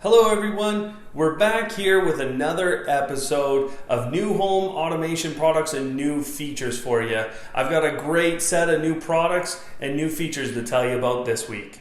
Hello everyone, we're back here with another episode of new home automation products and new features for you. I've got a great set of new products and new features to tell you about this week.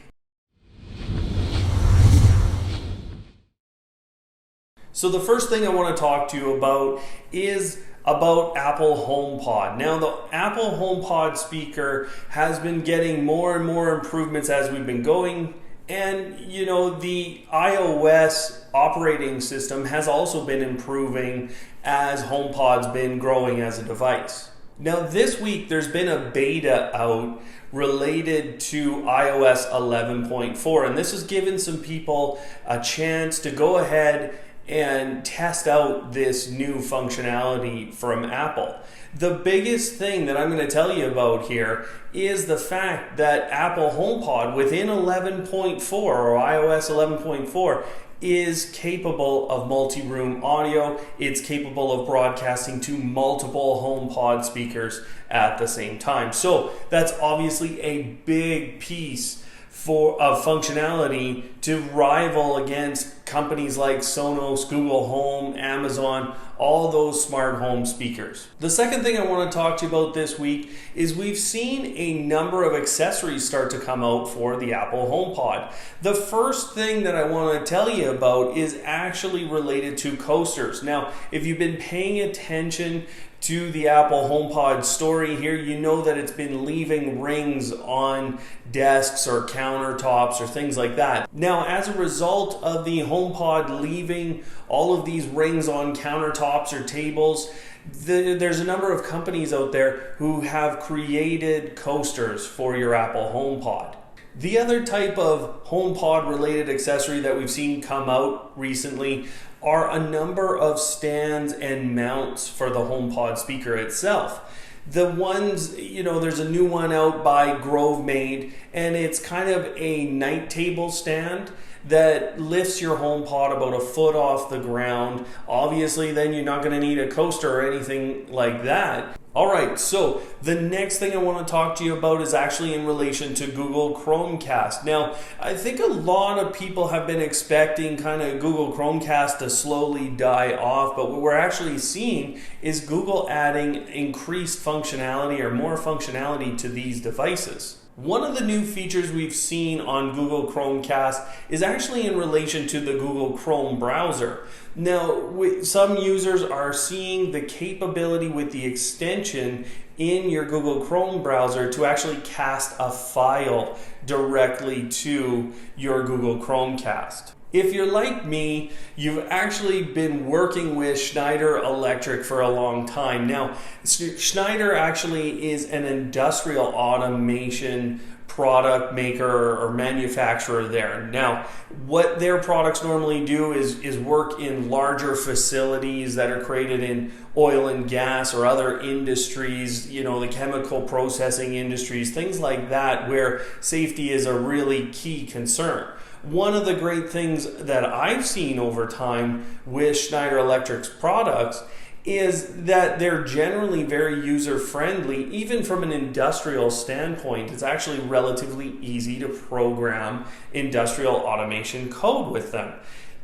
So the first thing I want to talk to you about is about Apple Homepod. Now the Apple Homepod speaker has been getting more and more improvements as we've been going. And you know, the iOS operating system has also been improving as HomePod's been growing as a device. Now this week there's been a beta out related to iOS 11.4, and this has given some people a chance to go ahead and test out this new functionality from Apple. The biggest thing that I'm going to tell you about here is the fact that Apple HomePod within 11.4 or iOS 11.4 is capable of multi-room audio. It's capable of broadcasting to multiple HomePod speakers at the same time. So that's obviously a big piece of functionality to rival against companies like Sonos, Google Home, Amazon, all those smart home speakers. The second thing I want to talk to you about this week is we've seen a number of accessories start to come out for the Apple HomePod. The first thing that I want to tell you about is actually related to coasters. Now, if you've been paying attention to the Apple HomePod story here, you know that it's been leaving rings on desks or countertops or things like that. Now, as a result of the HomePod leaving all of these rings on countertops or tables, there's a number of companies out there who have created coasters for your Apple HomePod. The other type of HomePod related accessory that we've seen come out recently are a number of stands and mounts for the HomePod speaker itself. The ones, you know, there's a new one out by GroveMade, and it's kind of a night table stand that lifts your HomePod about a foot off the ground. Obviously, then you're not going to need a coaster or anything like that. Alright, so the next thing I want to talk to you about is actually in relation to Google Chromecast. Now, I think a lot of people have been expecting kind of Google Chromecast to slowly die off, but what we're actually seeing is Google adding increased functionality or more functionality to these devices. One of the new features we've seen on Google Chromecast is actually in relation to the Google Chrome browser. Now, some users are seeing the capability with the extension in your Google Chrome browser to actually cast a file directly to your Google Chromecast. If you're like me, you've actually been working with Schneider Electric for a long time. Now, Schneider actually is an industrial automation product maker or manufacturer there. Now, what their products normally do is work in larger facilities that are created in oil and gas or other industries, you know, the chemical processing industries, things like that, where safety is a really key concern. One of the great things that I've seen over time with Schneider Electric's products is that they're generally very user-friendly. Even from an industrial standpoint, it's actually relatively easy to program industrial automation code with them.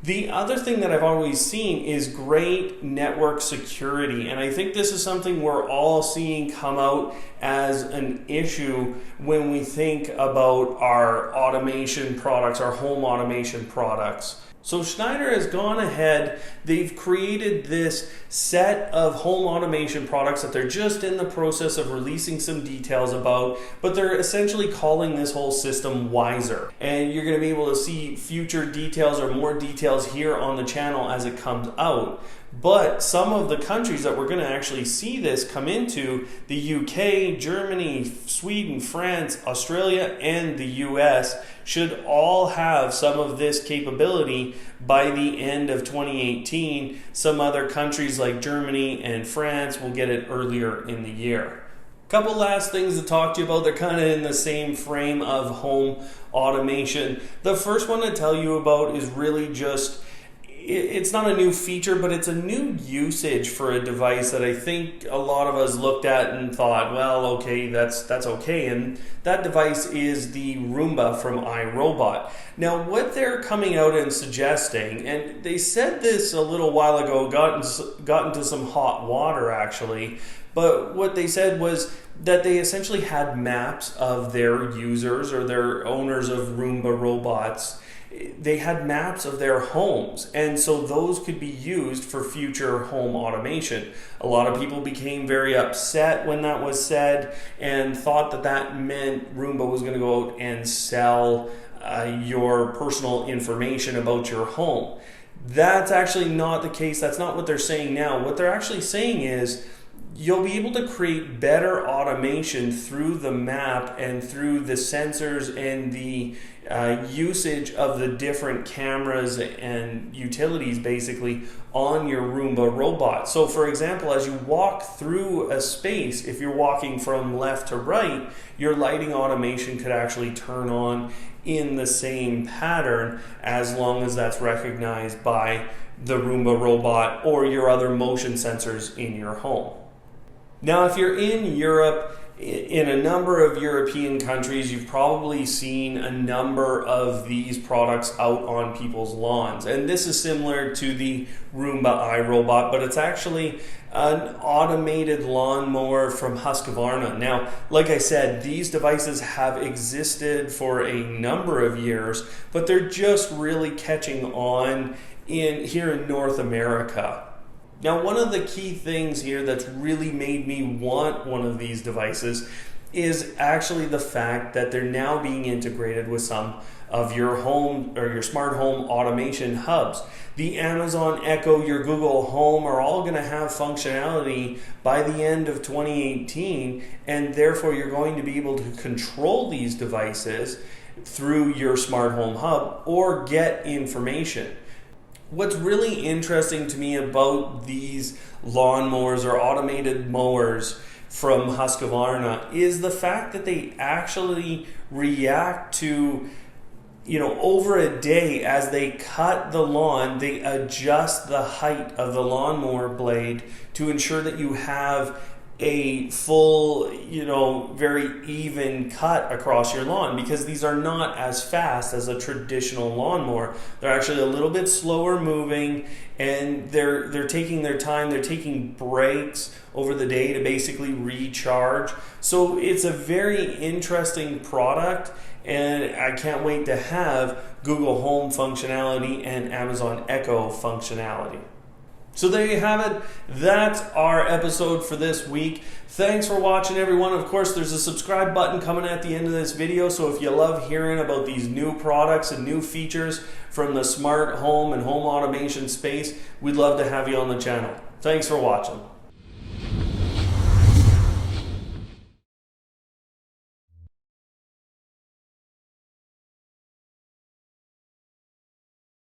The other thing that I've always seen is great network security, and I think this is something we're all seeing come out as an issue when we think about our automation products, our home automation products. So Schneider has gone ahead, they've created this set of home automation products that they're just in the process of releasing some details about, but they're essentially calling this whole system Wiser. And you're going to be able to see future details or more details here on the channel as it comes out. But some of the countries that we're going to actually see this come into, the UK, Germany, Sweden, France, Australia, and the US, should all have some of this capability by the end of 2018. Some other countries like Germany and France will get it earlier in the year. Couple last things to talk to you about. They're kind of in the same frame of home automation. The first one to tell you about is really just it's not a new feature, but it's a new usage for a device that I think a lot of us looked at and thought, well, okay, that's okay. And that device is the Roomba from iRobot. Now, what they're coming out and suggesting, and they said this a little while ago, got into some hot water actually, but what they said was that they essentially had maps of their users or their owners of Roomba robots. They had maps of their homes, and so those could be used for future home automation. A lot of people became very upset when that was said and thought that that meant Roomba was going to go out and sell your personal information about your home. That's actually not the case. That's not what they're saying now. What they're actually saying is you'll be able to create better automation through the map and through the sensors and the usage of the different cameras and utilities basically on your Roomba robot. So for example, as you walk through a space, if you're walking from left to right, your lighting automation could actually turn on in the same pattern as long as that's recognized by the Roomba robot or your other motion sensors in your home. Now, if you're in Europe, in a number of European countries, you've probably seen a number of these products out on people's lawns. And this is similar to the Roomba iRobot, but it's actually an automated lawnmower from Husqvarna. Now, like I said, these devices have existed for a number of years, but they're just really catching on here in North America. Now, one of the key things here that's really made me want one of these devices is actually the fact that they're now being integrated with some of your home or your smart home automation hubs. The Amazon Echo, your Google Home are all going to have functionality by the end of 2018, and therefore you're going to be able to control these devices through your smart home hub or get information. What's really interesting to me about these lawnmowers or automated mowers from Husqvarna is the fact that they actually react to, over a day as they cut the lawn, they adjust the height of the lawnmower blade to ensure that you have a full, very even cut across your lawn, because these are not as fast as a traditional lawnmower. They're actually a little bit slower moving, and they're taking their time. They're taking breaks over the day to basically recharge. So it's a very interesting product, and I can't wait to have Google Home functionality and Amazon Echo functionality. So there you have it. That's our episode for this week. Thanks for watching, everyone. Of course, there's a subscribe button coming at the end of this video, so if you love hearing about these new products and new features from the smart home and home automation space, we'd love to have you on the channel. Thanks for watching.